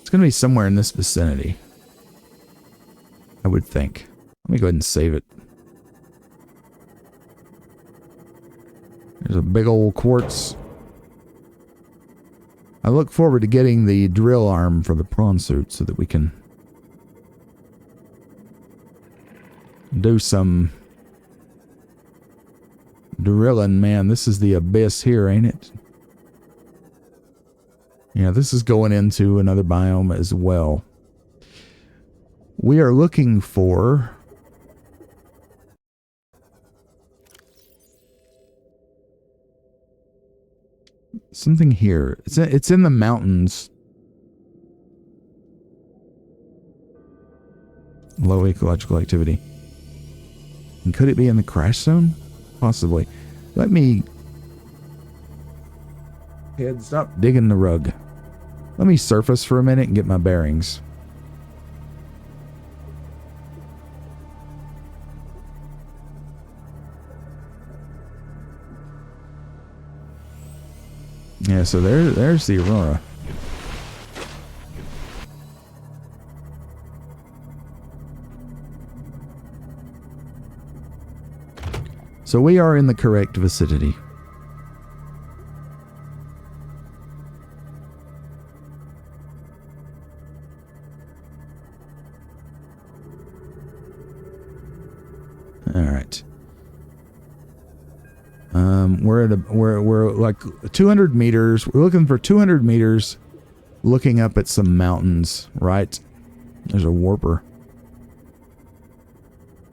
It's going to be somewhere in this vicinity, I would think. Let me go ahead and save it. There's a big old quartz. I look forward to getting the drill arm for the prawn suit so that we can do some drilling. Man, this is the abyss here, ain't it? Yeah, this is going into another biome as well. We are looking for something here. It's in the mountains. Low ecological activity. And could it be in the crash zone? Possibly. Let me... Head, stop digging the rug. Let me surface for a minute and get my bearings. Yeah, so there's the Aurora. So we are in the correct vicinity. All right. We're like 200 meters. We're looking for 200 meters, looking up at some mountains. Right? There's a warper.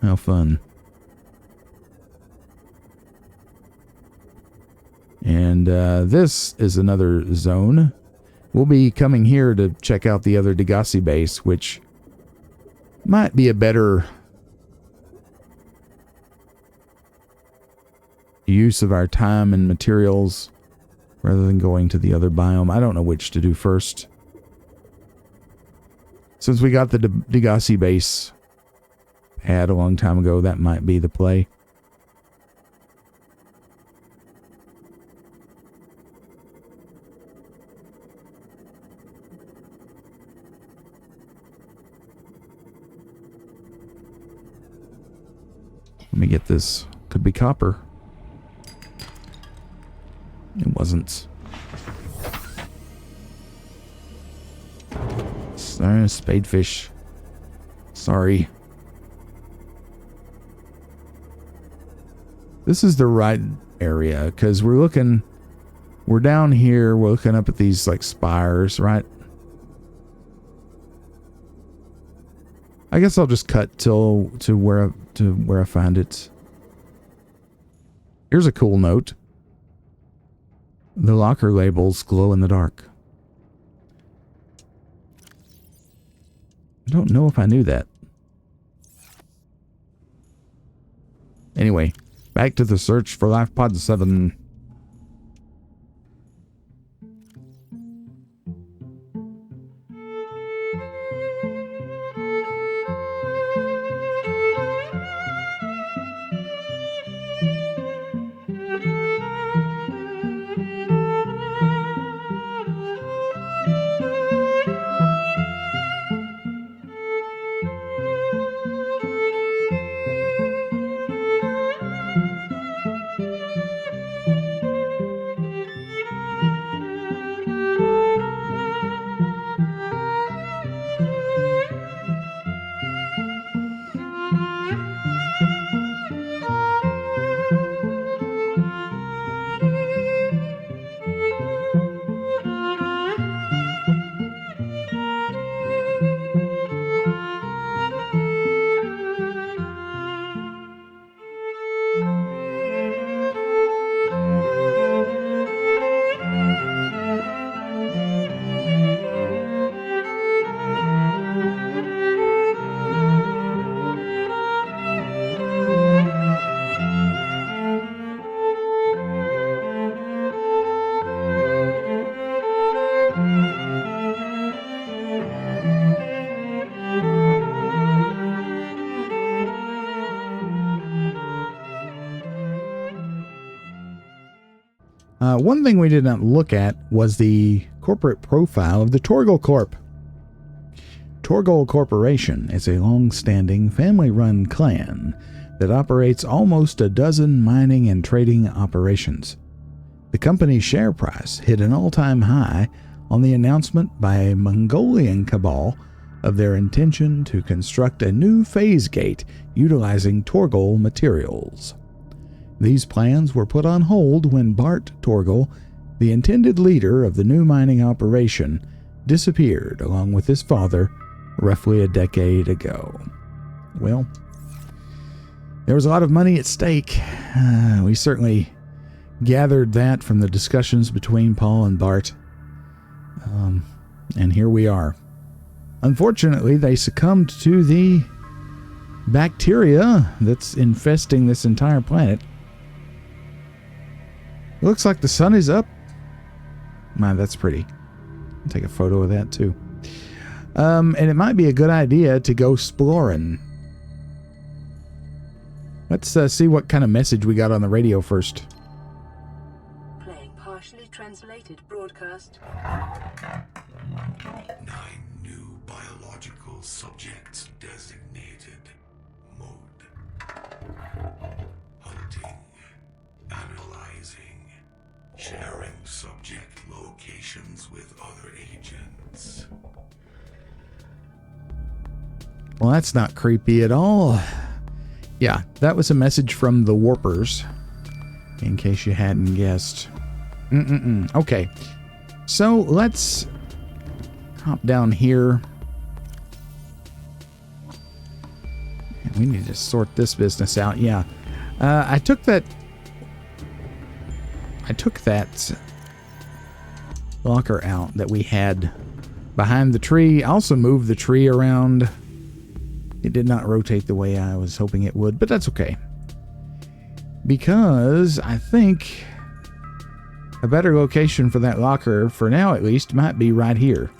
How fun! And this is another zone. We'll be coming here to check out the other Degassi base, which might be a better use of our time and materials rather than going to the other biome. I don't know which to do first. Since we got the Degassi base pad a long time ago, that might be the play. Let me get this. Could be copper. It wasn't. Spadefish. Sorry. This is the right area because we're down here. We're looking up at these like spires, right? I guess I'll just cut to where I find it. Here's a cool note. The locker labels glow in the dark. I don't know if I knew that. Anyway, back to the search for Lifepod 7. One thing we did not look at was the corporate profile of the Torgal Corp. Torgol Corporation is a long-standing family-run clan that operates almost a dozen mining and trading operations. The company's share price hit an all-time high on the announcement by a Mongolian cabal of their intention to construct a new phase gate utilizing Torgol materials. These plans were put on hold when Bart Torgol, the intended leader of the new mining operation, disappeared along with his father roughly a decade ago. Well, there was a lot of money at stake. We certainly gathered that from the discussions between Paul and Bart. And here we are. Unfortunately, they succumbed to the bacteria that's infesting this entire planet. It looks like the sun is up. Man, that's pretty. I'll take a photo of that too. And it might be a good idea to go exploring. Let's see what kind of message we got on the radio first. Playing partially translated broadcast. 9 new biological subjects designated. Mode. Hunting. Analyzing. Sharing subject locations with other agents. Well, that's not creepy at all. Yeah, that was a message from the Warpers, in case you hadn't guessed. Okay, so let's hop down here. And we need to sort this business out. Yeah, I took that locker out that we had behind the tree. I also moved the tree around. It did not rotate the way I was hoping it would, but that's okay. Because I think a better location for that locker, for now at least, might be right here.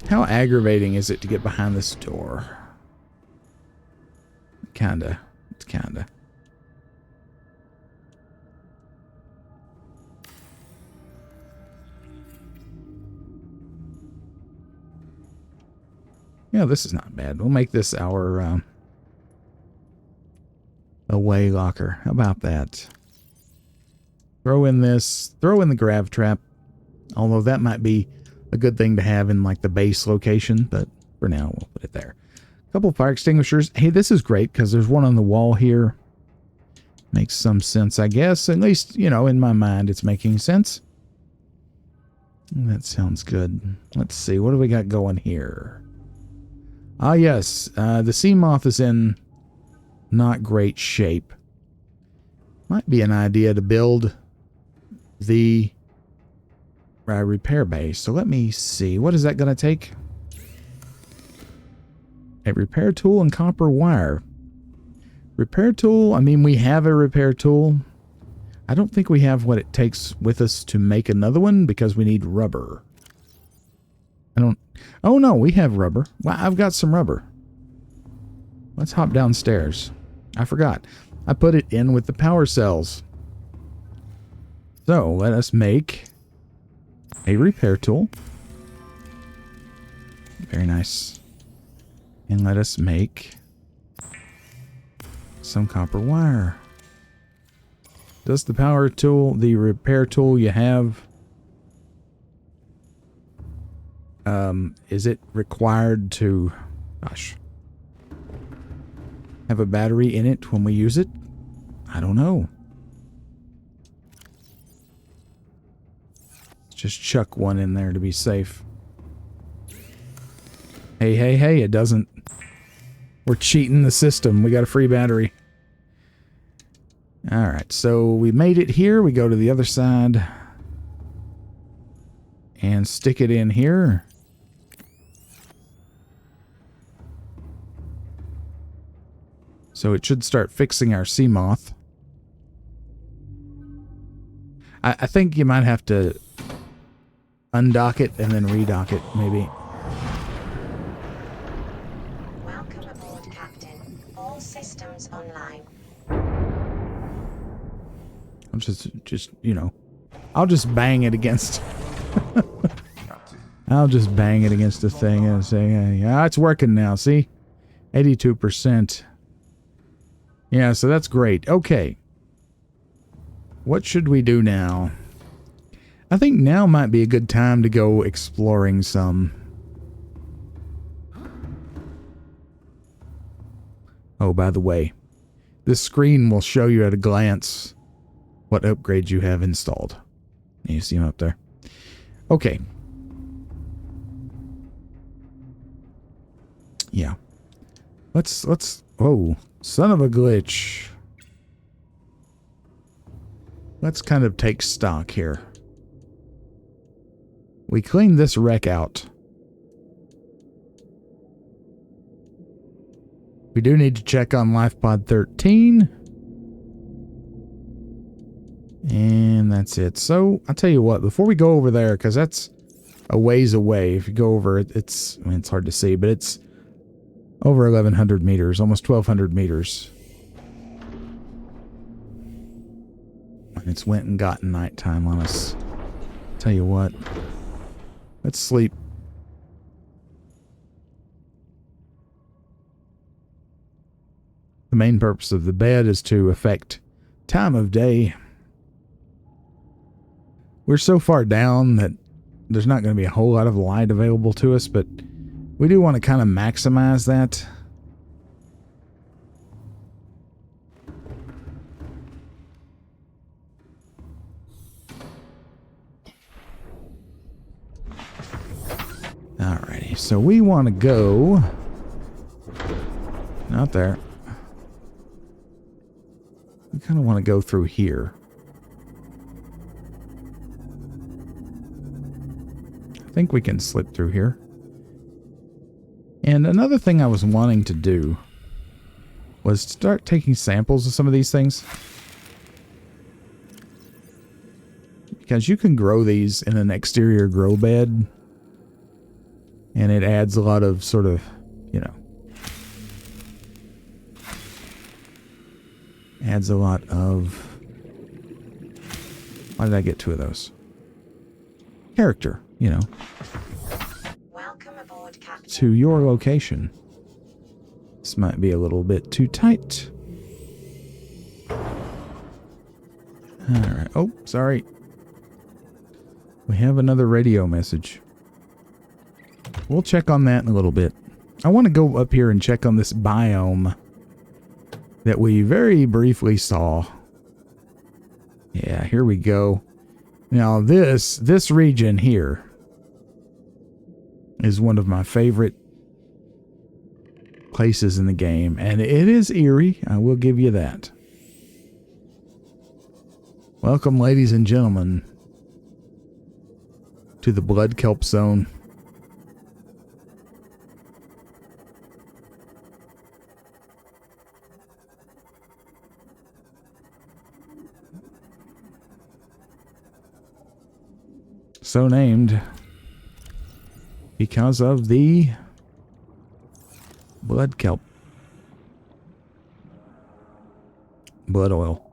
How aggravating is it to get behind this door? Kinda. It's kinda. Yeah, this is not bad. We'll make this our away locker. How about that? Throw in the grav trap. Although that might be a good thing to have in like the base location, but for now we'll put it there. A couple fire extinguishers. Hey, this is great because there's one on the wall here. Makes some sense, I guess. At least, you know, in my mind it's making sense. That sounds good. Let's see, what do we got going here? Ah, yes, the sea moth is in not great shape. Might be an idea to build the repair base. So let me see. What is that going to take? A repair tool and copper wire. Repair tool, I mean, we have a repair tool. I don't think we have what it takes with us to make another one because we need rubber. Oh no, we have rubber. Well, I've got some rubber. Let's hop downstairs. I forgot. I put it in with the power cells. So let us make a repair tool. Very nice. And let us make some copper wire. Does the power tool, the repair tool you have, is it required to, gosh, have a battery in it when we use it? I don't know. Let's just chuck one in there to be safe. Hey, it doesn't. We're cheating the system. We got a free battery. Alright, so we made it here. We go to the other side and stick it in here. So it should start fixing our sea moth. I think you might have to undock it and then redock it, maybe. Welcome aboard, Captain. All systems online. I'll just, you know, I'll just bang it against... I'll just bang it against the thing and say, yeah, it's working now, see? 82%. Yeah, so that's great. Okay. What should we do now? I think now might be a good time to go exploring some. Oh, by the way, this screen will show you at a glance what upgrades you have installed. You see them up there. Okay. Yeah. Let's, oh, son of a glitch. Let's kind of take stock here. We cleaned this wreck out. We do need to check on Lifepod 13. And that's it. So, I'll tell you what, before we go over there, because that's a ways away. If you go over it, it's hard to see, but it's over 1,100 meters, almost 1,200 meters. And it's went and gotten nighttime on us. Tell you what, let's sleep. The main purpose of the bed is to affect time of day. We're so far down that there's not going to be a whole lot of light available to us, but we do want to kind of maximize that. Alrighty, so we want to go... Not there. We kind of want to go through here. I think we can slip through here. And another thing I was wanting to do was start taking samples of some of these things. Because you can grow these in an exterior grow bed. And it adds a lot of sort of, you know, adds a lot of... Why did I get 2 of those? Character, you know. Welcome aboard, Captain. To your location. This might be a little bit too tight. Alright. Oh, sorry. We have another radio message. We'll check on that in a little bit. I want to go up here and check on this biome that we very briefly saw. Yeah, here we go. Now this region here is one of my favorite places in the game, and it is eerie, I will give you that. Welcome, ladies and gentlemen, to the Blood Kelp Zone. So named because of the blood kelp. Blood oil.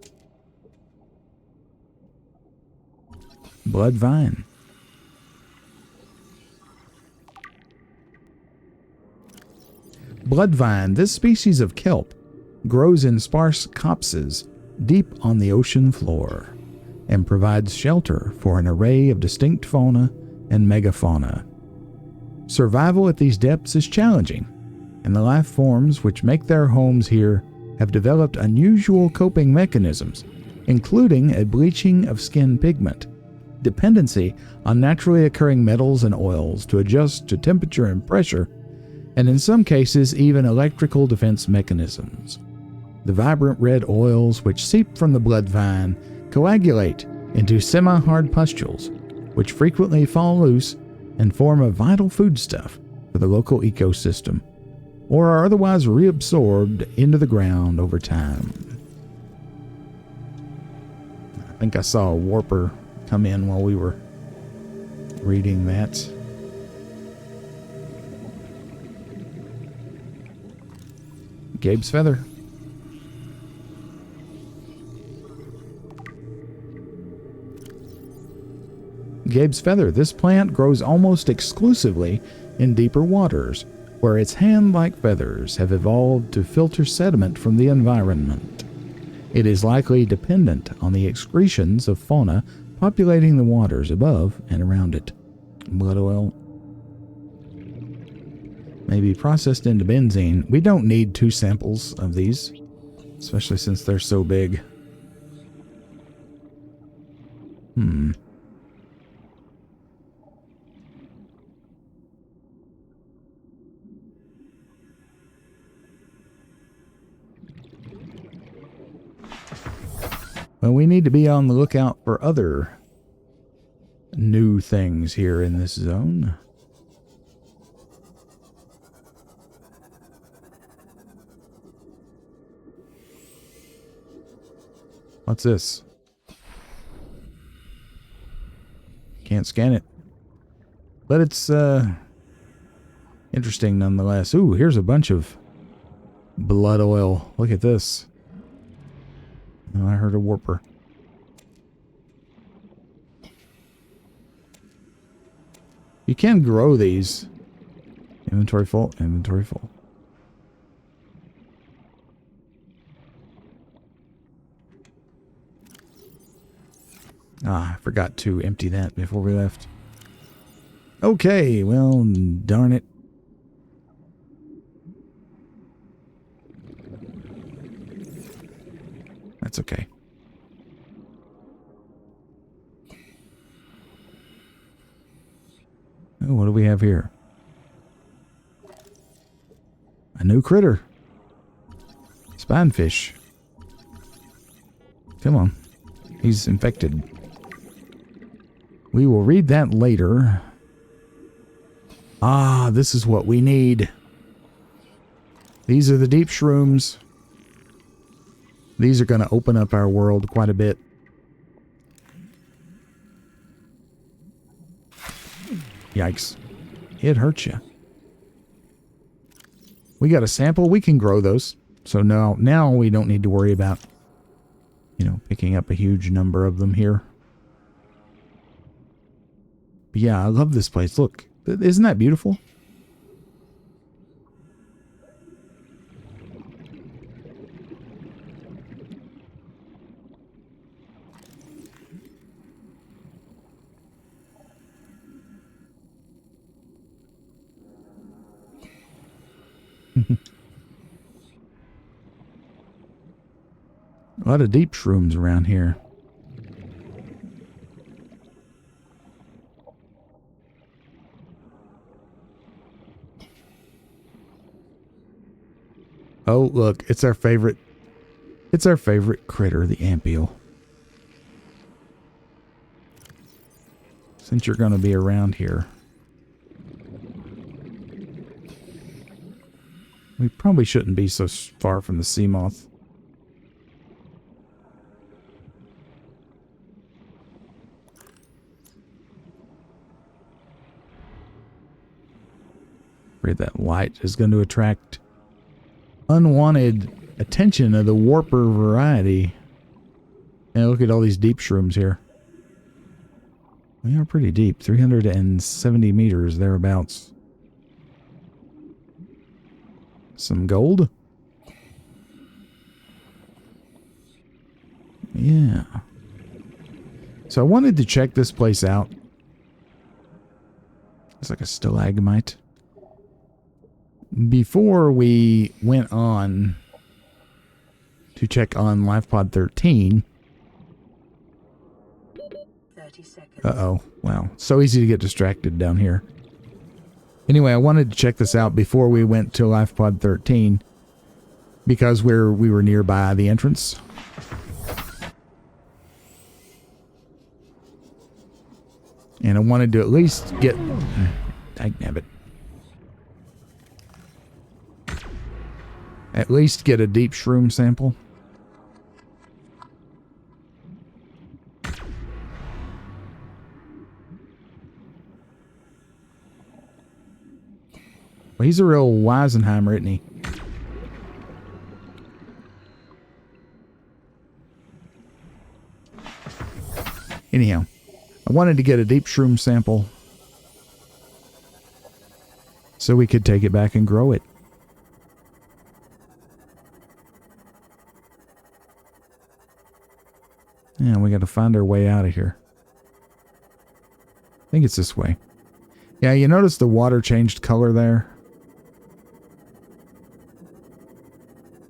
Blood vine. Blood vine. This species of kelp grows in sparse copses deep on the ocean floor and provides shelter for an array of distinct fauna and megafauna. Survival at these depths is challenging, and the life forms which make their homes here have developed unusual coping mechanisms, including a bleaching of skin pigment, dependency on naturally occurring metals and oils to adjust to temperature and pressure, and in some cases even electrical defense mechanisms. The vibrant red oils which seep from the blood vine coagulate into semi-hard pustules, which frequently fall loose and form a vital foodstuff for the local ecosystem, or are otherwise reabsorbed into the ground over time. I think I saw a warper come in while we were reading that. Gabe's feather. Gabe's feather. This plant grows almost exclusively in deeper waters, where its hand-like feathers have evolved to filter sediment from the environment. It is likely dependent on the excretions of fauna populating the waters above and around it. Blood oil may be processed into benzene. We don't need 2 samples of these, especially since they're so big. Well, we need to be on the lookout for other new things here in this zone. What's this? Can't scan it. But it's interesting nonetheless. Ooh, here's a bunch of blood oil. Look at this. Oh, I heard a warper. You can grow these. Inventory full, inventory full. Ah, I forgot to empty that before we left. Okay, well, darn it. That's okay. Oh, what do we have here? A new critter. Spinefish. Come on. He's infected. We will read that later. Ah, this is what we need. These are the deep shrooms. These are going to open up our world quite a bit. Yikes. It hurts you. We got a sample. We can grow those. So now we don't need to worry about, picking up a huge number of them here. But yeah, I love this place. Look, isn't that beautiful? A lot of deep shrooms around here. Oh, look, it's our favorite. It's our favorite critter, the ampiel. Since you're going to be around here, we probably shouldn't be so far from the sea moth. Afraid that light is going to attract unwanted attention of the warper variety. And look at all these deep shrooms here. We are pretty deep, 370 meters thereabouts. Some gold? Yeah. So I wanted to check this place out. It's like a stalagmite. Before we went on to check on Lifepod 13. 30 seconds. Uh-oh. Wow. So easy to get distracted down here. Anyway, I wanted to check this out before we went to Lifepod 13 because we were nearby the entrance. And I wanted to at least get... Dagnabbit. At least get a deep shroom sample. Well, he's a real Weisenheimer, isn't he? Anyhow, I wanted to get a deep shroom sample so we could take it back and grow it. Yeah, we got to find our way out of here. I think it's this way. Yeah, you notice the water changed color there?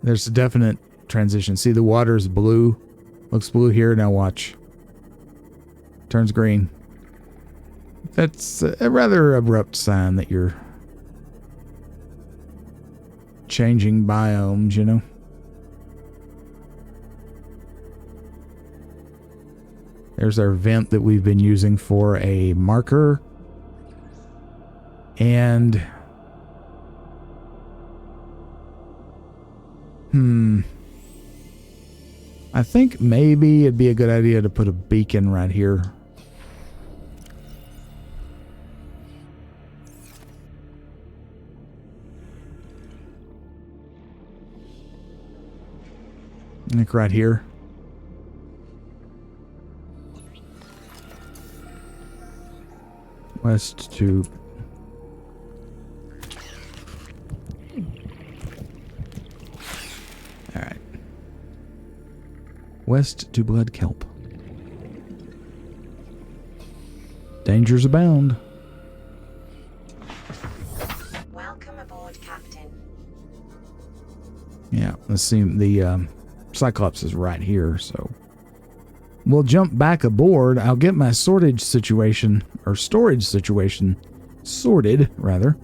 There's a definite transition. See, the water is blue. Looks blue here. Now watch. Turns green. That's a rather abrupt sign that you're changing biomes, you know? There's our vent that we've been using for a marker. And... I think maybe it'd be a good idea to put a beacon right here. Like right here. West to... Alright. West to Blood Kelp. Dangers abound. Welcome aboard, Captain. Yeah, let's see. The Cyclops is right here, so... We'll jump back aboard. I'll get my storage situation sorted, rather.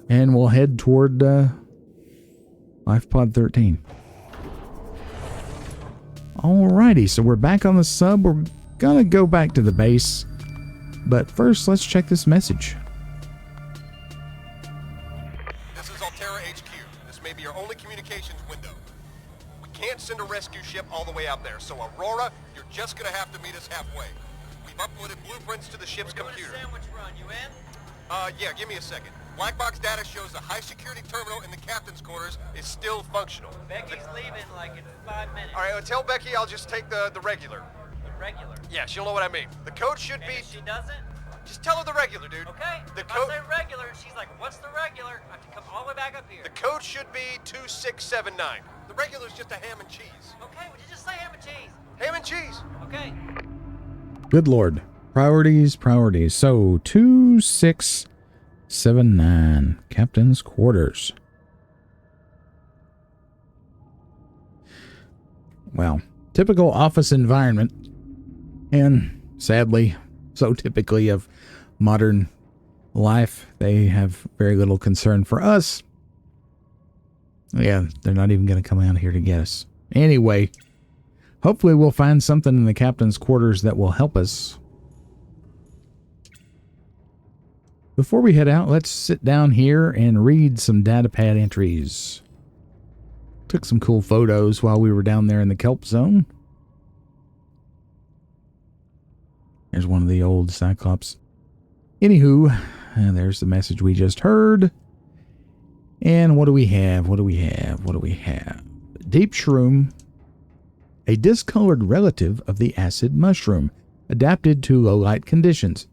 And we'll head toward Lifepod 13. Alrighty, so we're back on the sub. We're gonna go back to the base. But first, let's check this message. This is Altera HQ. This may be your only communications window. Can't send a rescue ship all the way out there, so Aurora, you're just gonna have to meet us halfway. We've uploaded blueprints to the ship's computer. Sandwich run, you in? Yeah, give me a second. Black box data shows the high security terminal in the captain's quarters is still functional. Becky's leaving like in 5 minutes. All right, tell Becky I'll just take the regular. The regular. Yeah, she'll know what I mean. The code should And be... if she doesn't? Just tell her the regular, dude. Okay. The if code... I say regular, she's like, what's the regular? I have to come all the way back up here. The code should be 2679. The regular's just a ham and cheese. Okay, would you just say ham and cheese? Ham and cheese. Okay. Good Lord. Priorities, priorities. So, 2679. Captain's quarters. Well, typical office environment. And, sadly, so typically of modern life, they have very little concern for us. Yeah, they're not even going to come out here to get us. Anyway, hopefully we'll find something in the captain's quarters that will help us. Before we head out, let's sit down here and read some datapad entries. Took some cool photos while we were down there in the Kelp Zone. There's one of the old Cyclops. Anywho, there's the message we just heard. And what do we have? What do we have? What do we have? Deep shroom, a discolored relative of the acid mushroom, adapted to low light conditions.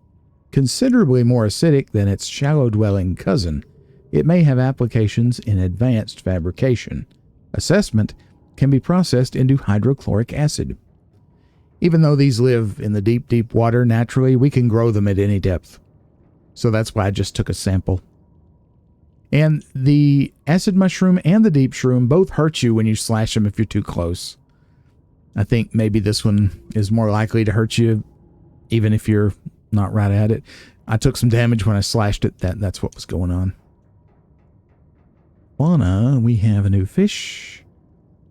Considerably more acidic than its shallow-dwelling cousin, it may have applications in advanced fabrication. Assessment can be processed into hydrochloric acid. Even though these live in the deep, deep water naturally, we can grow them at any depth. So that's why I just took a sample. And the acid mushroom and the deep shroom both hurt you when you slash them if you're too close. I think maybe this one is more likely to hurt you even if you're not right at it. I took some damage when I slashed it. That's what was going on. Fauna, we have a new fish.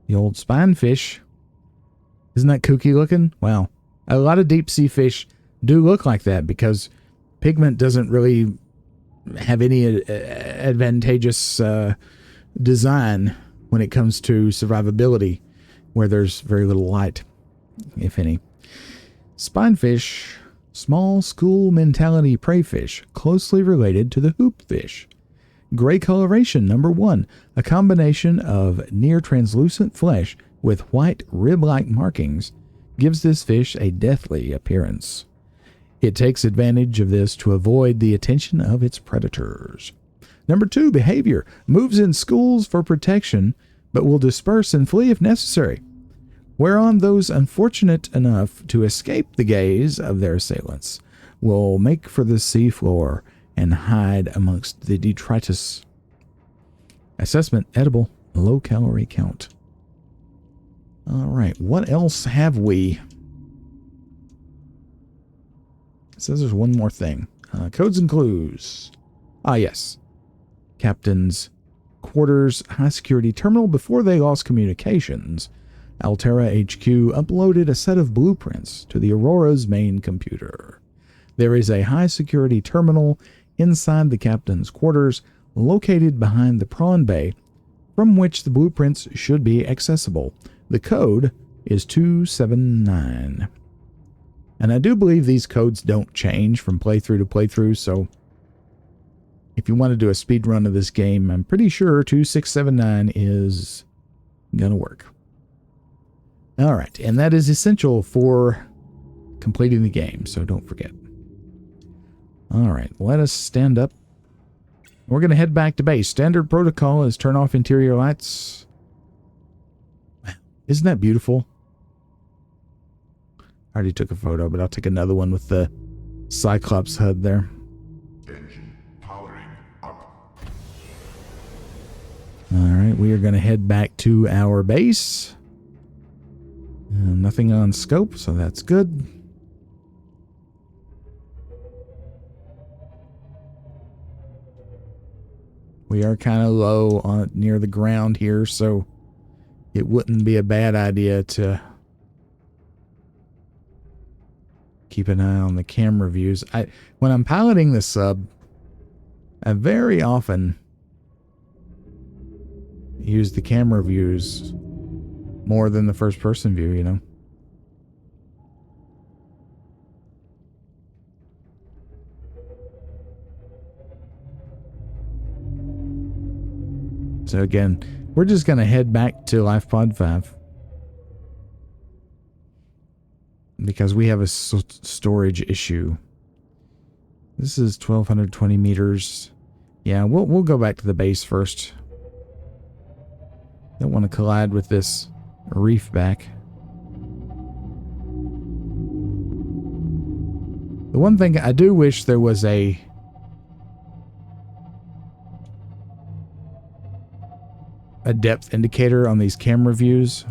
The old spinefish. Isn't that kooky looking? Well, a lot of deep sea fish do look like that because pigment doesn't really have any advantageous design when it comes to survivability where there's very little light, if any. Spinefish, small school mentality prey fish, closely related to the hoopfish. Gray coloration, number 1, a combination of near translucent flesh with white rib-like markings gives this fish a deathly appearance. It takes advantage of this to avoid the attention of its predators. Number 2, behavior. Moves in schools for protection, but will disperse and flee if necessary, whereon those unfortunate enough to escape the gaze of their assailants will make for the sea floor and hide amongst the detritus. Assessment, edible, low calorie count. All right, what else have we? It says there's one more thing. Codes and clues. Ah, yes. Captain's quarters, high security terminal. Before they lost communications, Altera HQ uploaded a set of blueprints to the Aurora's main computer. There is a high security terminal inside the captain's quarters located behind the prawn bay from which the blueprints should be accessible. The code is 279. And I do believe these codes don't change from playthrough to playthrough, so if you want to do a speed run of this game, I'm pretty sure 2679 is gonna work. Alright, and that is essential for completing the game, so don't forget. Alright, let us stand up. We're going to head back to base. Standard protocol is turn off interior lights. Isn't that beautiful? I already took a photo, but I'll take another one with the Cyclops HUD there. Engine powering up. Alright, we are going to head back to our base. Nothing on scope, so that's good. We are kind of low on near the ground here, so it wouldn't be a bad idea to keep an eye on the camera views. When I'm piloting the sub, I very often use the camera views more than the first person view, you know. So again, we're just going to head back to Lifepod 5 because we have a storage issue. This is 1,220 meters. Yeah, we'll go back to the base first. Don't want to collide with this reef back. The one thing I do wish there was a depth indicator on these camera views.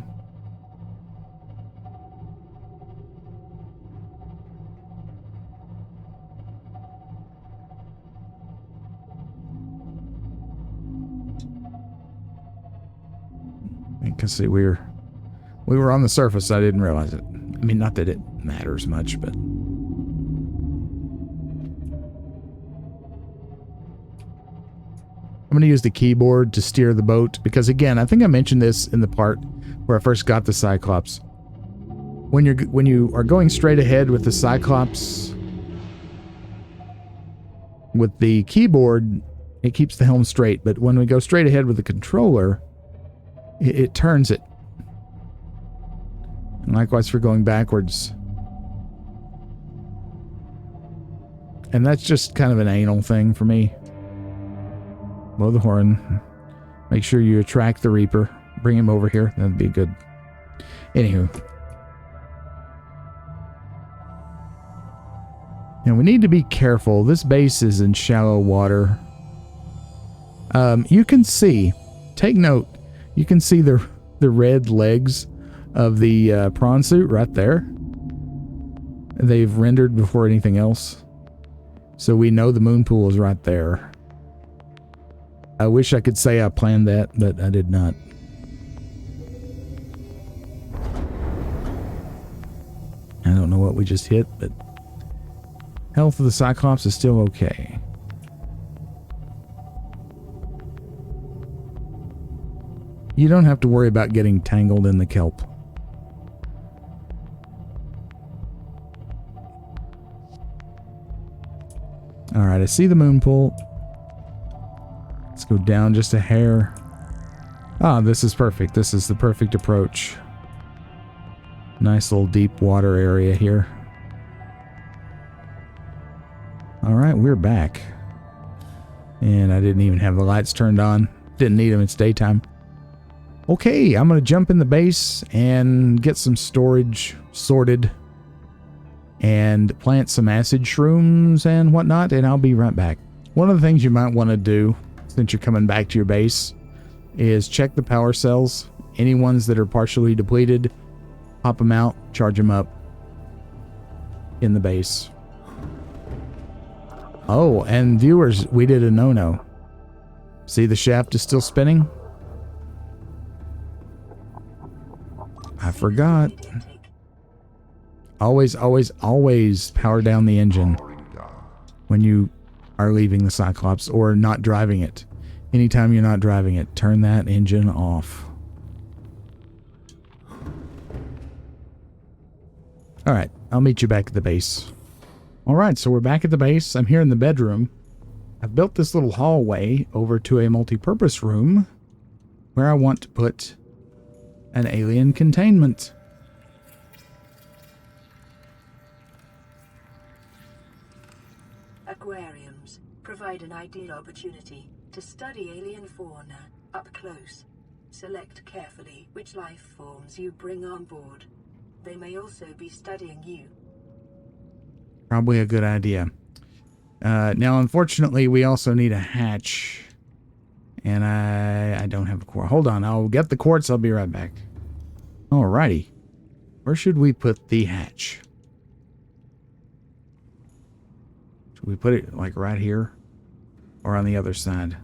You can see we were on the surface. I didn't realize it. I mean, not that it matters much, but I'm going to use the keyboard to steer the boat because, again, I think I mentioned this in the part where I first got the Cyclops. When you are going straight ahead with the Cyclops with the keyboard, it keeps the helm straight, but when we go straight ahead with the controller, it turns it. And likewise for going backwards. And that's just kind of an anal thing for me. Blow the horn. Make sure you attract the Reaper. Bring him over here. That'd be good. Anywho. Now we need to be careful. This base is in shallow water. You can see, take note, you can see the red legs of the prawn suit right there. They've rendered before anything else. So we know the moon pool is right there. I wish I could say I planned that, but I did not. I don't know what we just hit, but health of the Cyclops is still okay. You don't have to worry about getting tangled in the kelp. Alright, I see the moon pool. Let's go down just a hair. Ah, this is perfect. This is the perfect approach. Nice little deep water area here. Alright, we're back. And I didn't even have the lights turned on. Didn't need them, it's daytime. Okay, I'm going to jump in the base and get some storage sorted. And plant some acid shrooms and whatnot, and I'll be right back. One of the things you might want to do, since you're coming back to your base, is check the power cells. Any ones that are partially depleted, pop them out, charge them up in the base. Oh, and viewers, we did a no-no. See, the shaft is still spinning? I forgot. Always, always, always power down the engine when you are leaving the Cyclops or not driving it. Anytime you're not driving it, turn that engine off. Alright, I'll meet you back at the base. Alright, so we're back at the base. I'm here in the bedroom. I've built this little hallway over to a multi-purpose room where I want to put an alien containment. Aquariums provide an ideal opportunity to study alien fauna up close. Select carefully which life forms you bring on board. They may also be studying you. Probably a good idea. Now, unfortunately, we also need a hatch. And I don't have a quartz. Hold on, I'll get the quartz. I'll be right back. Alrighty. Where should we put the hatch? Should we put it like right here? Or on the other side?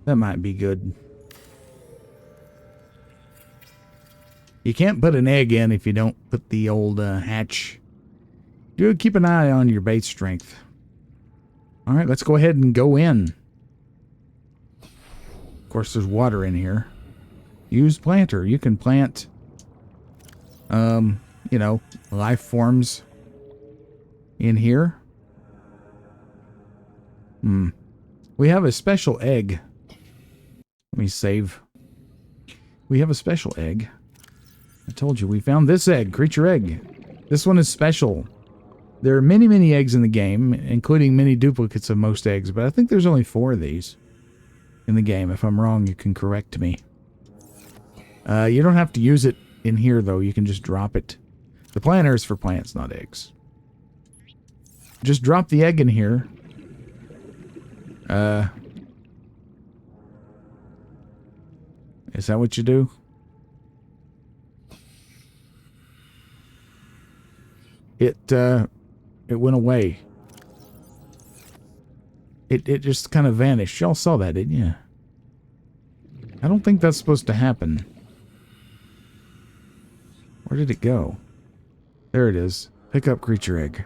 That might be good. You can't put an egg in if you don't put the old hatch. Do keep an eye on your bait strength. Alright, let's go ahead and go in. Of course, there's water in here. Use planter. You can plant, you know, life forms in here. We have a special egg. Let me save. We have a special egg. I told you, we found this egg, creature egg. This one is special. There are many, many eggs in the game, including many duplicates of most eggs, but I think there's only 4 of these in the game. If I'm wrong, you can correct me. You don't have to use it in here, though. You can just drop it. The planter is for plants, not eggs. Just drop the egg in here. Is that what you do? It went away. It just kind of vanished. Y'all saw that, didn't you? I don't think that's supposed to happen. Where did it go? There it is. Pick up creature egg.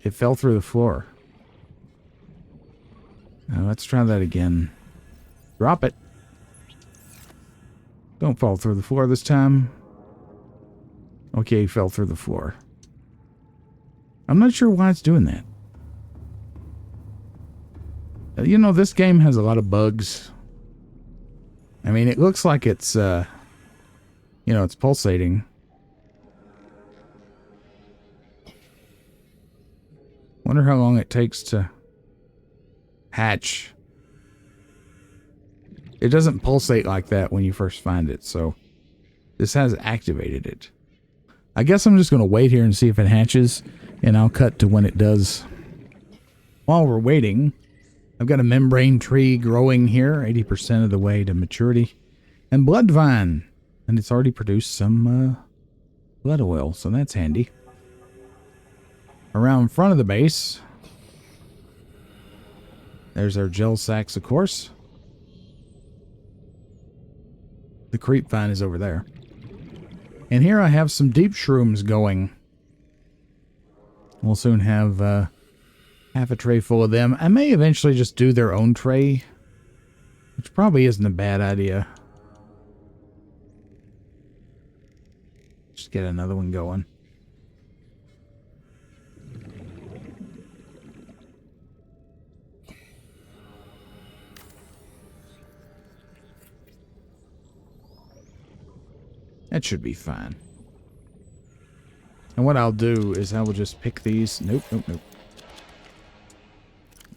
It fell through the floor. Let's try that again. Drop it. Don't fall through the floor this time. Okay, fell through the floor. I'm not sure why it's doing that. You know, this game has a lot of bugs. I mean, it looks like it's, you know, it's pulsating. Wonder how long it takes to hatch. It doesn't pulsate like that when you first find it, so this has activated it. I guess I'm just going to wait here and see if it hatches, and I'll cut to when it does. While we're waiting, I've got a membrane tree growing here, 80% of the way to maturity, and blood vine, and it's already produced some blood oil, so that's handy. Around front of the base, there's our gel sacks, of course. The creep vine is over there. And here I have some deep shrooms going. We'll soon have half a tray full of them. I may eventually just do their own tray, which probably isn't a bad idea. Just get another one going. That should be fine. And what I'll do is I will just pick these. Nope, nope, nope.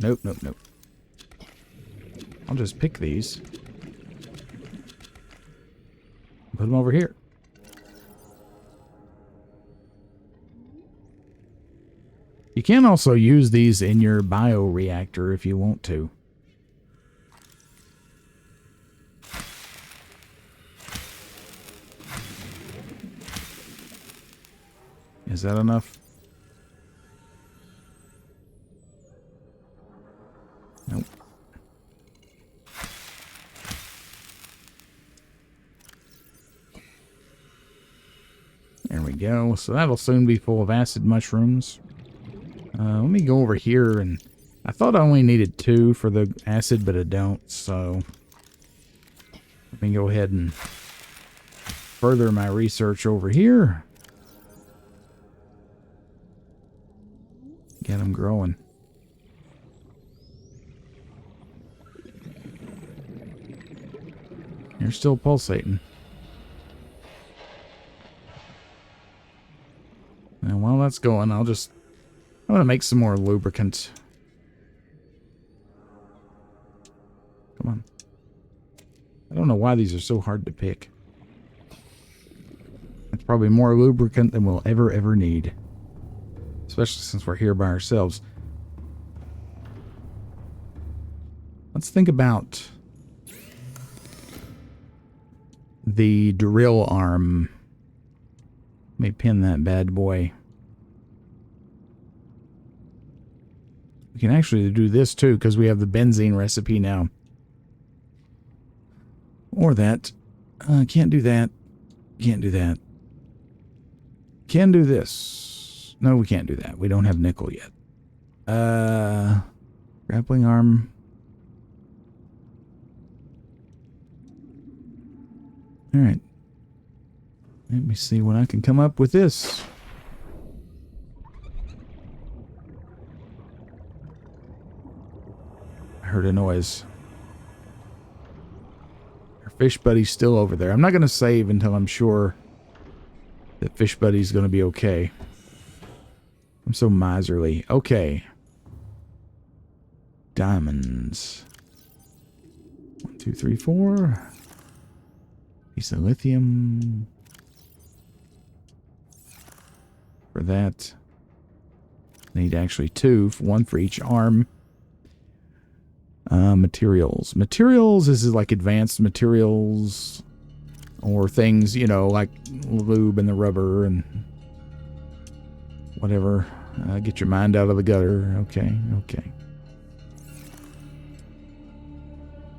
Nope, nope, nope. I'll just pick these. Put them over here. You can also use these in your bioreactor if you want to. Is that enough? Nope. There we go. So that'll soon be full of acid mushrooms. Let me go over here, and I thought I only needed 2 for the acid, but I don't, so let me go ahead and further my research over here. Get them growing. They're still pulsating. And while that's going, I'm going to make some more lubricant. Come on. I don't know why these are so hard to pick. It's probably more lubricant than we'll ever need. Especially since we're here by ourselves. Let's think about the drill arm. Let me pin that bad boy. We can actually do this too, because we have the benzene recipe now. Or that. Can't do that. Can't do that. Can do this. No, we can't do that. We don't have nickel yet. Grappling arm. Alright. Let me see when I can come up with this. I heard a noise. Our fish buddy's still over there. I'm not going to save until I'm sure that fish buddy's going to be okay. I'm so miserly. Okay. Diamonds. 1, 2, 3, 4. Piece of lithium. For that. Need actually 2. 1 for each arm. Materials. Materials is like advanced materials. Or things, you know, like lube and the rubber and whatever. Get your mind out of the gutter. Okay, okay.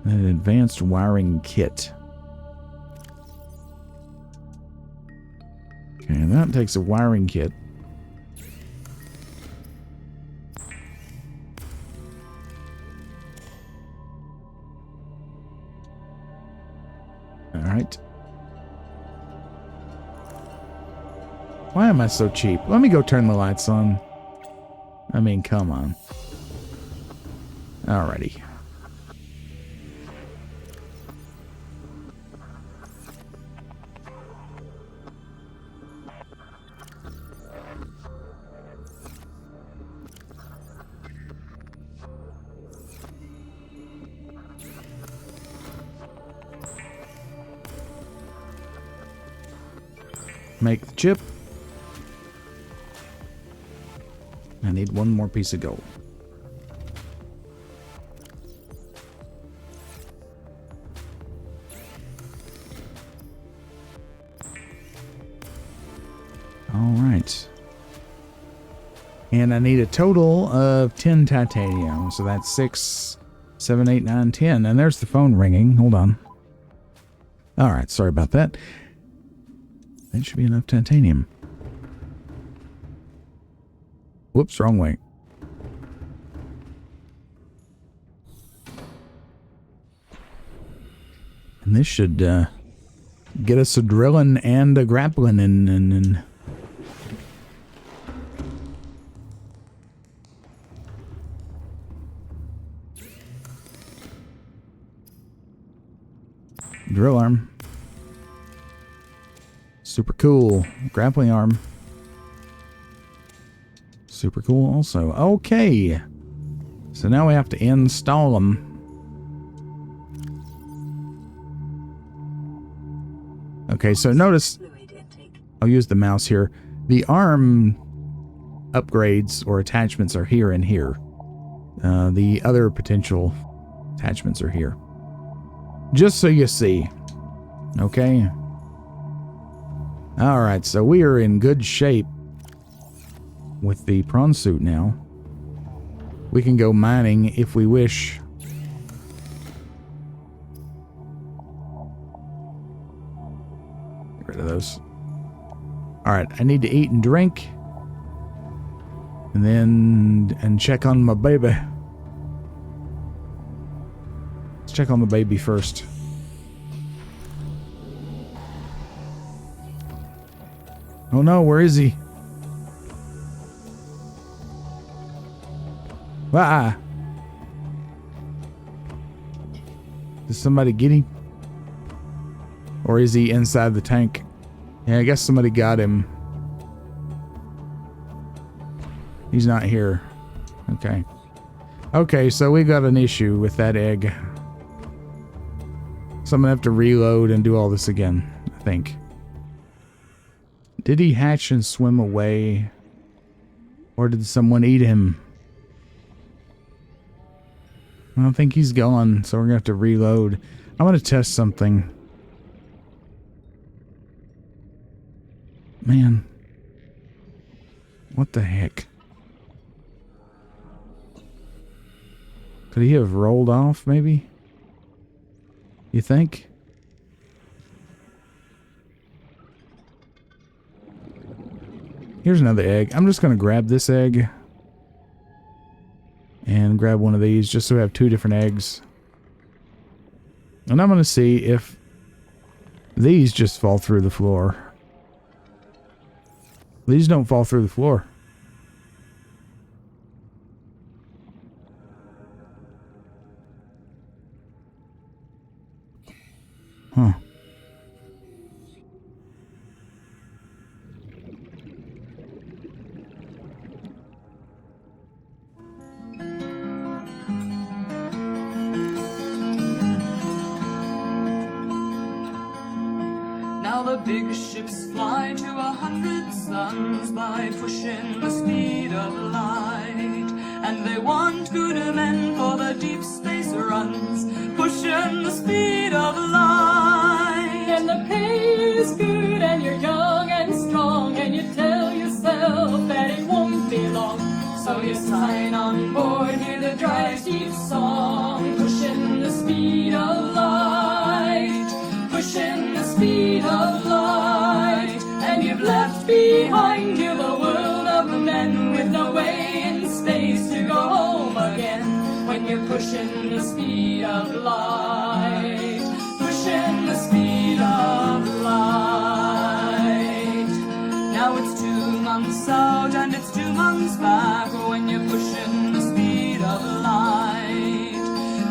An advanced wiring kit. Okay, that takes a wiring kit. Alright. Why am I so cheap? Let me go turn the lights on. I mean, come on. Alrighty. Make the chip. I need 1 more piece of gold. All right. And I need a total of 10 titanium. So that's 6, 7, 8, 9, 10. And there's the phone ringing. Hold on. All right. Sorry about that. That should be enough titanium. Whoops, wrong way. And this should get us a drilling and a grappling and drill arm. Super cool. Grappling arm. Super cool also. Okay. So now we have to install them. Okay, so notice, I'll use the mouse here. The arm upgrades or attachments are here and here. The other potential attachments are here. Just so you see. Okay. Alright, so we are in good shape with the prawn suit now. We can go mining if we wish. Get rid of those. Alright, I need to eat and drink. And check on my baby. Let's check on the baby first. Oh no, where is he? Ah! Did somebody get him? Or is he inside the tank? Yeah, I guess somebody got him. He's not here. Okay. Okay, so we got an issue with that egg. So I'm gonna have to reload and do all this again, I think. Did he hatch and swim away? Or did someone eat him? I don't think he's gone, so we're gonna have to reload. I'm gonna test something. Man. What the heck? Could he have rolled off, maybe? You think? Here's another egg. I'm just gonna grab this egg. And grab one of these just so we have two different eggs. And I'm going to see if these just fall through the floor. These don't fall through the floor. Huh. The big ships fly to 100 suns by pushing the speed of light, and they want good men for the deep space runs, pushing the speed of light. And the pay is good, and you're young and strong, and you tell yourself that it won't be long. So you sign on board, hear the drive deep song, pushing the speed of light, pushing the speed of light. And you've left behind you the world of men with no way in space to go home again. When you're pushing the speed of light, pushing the speed of light. Now it's 2 months out and it's 2 months back when you're pushing the speed of light.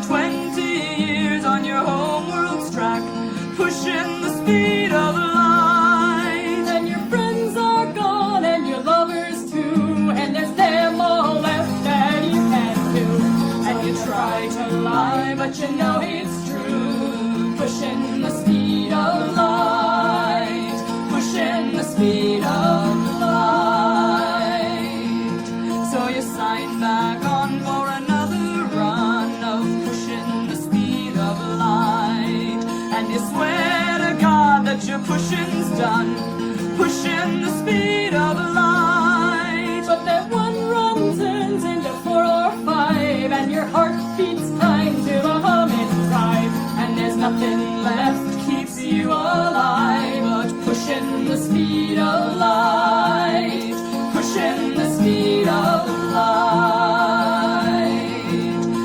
20 years on your home world's track, pushing the speed of light. And your friends are gone and your lovers too, and there's them all left that you can't do. And you try to lie but you know it's true, pushing the speed of light, pushing the speed of light. So you sign back on for another run of pushing the speed of light, and you swear to God that your pushing's done, pushing the speed of light. But that one run turns into 4 or 5, and your heart beats time to a humming drive, and there's nothing left keeps you alive but pushing the speed of light, pushing the speed of light.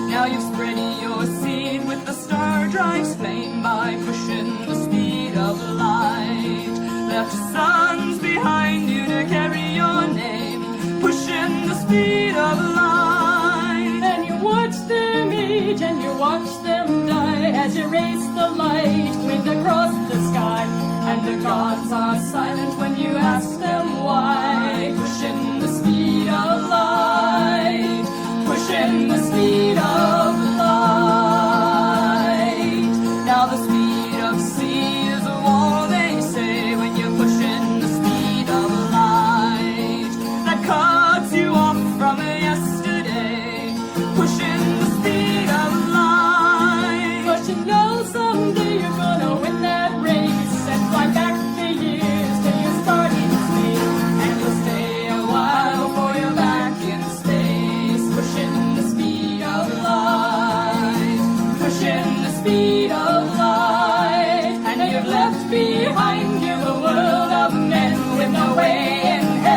Now you've spread your seed with the star drive's flame by pushing the speed of light, left sons behind you to carry your name, pushing the speed of light. And you watch them age and you watch them die as you race the light left behind you the world of men with no way in hell.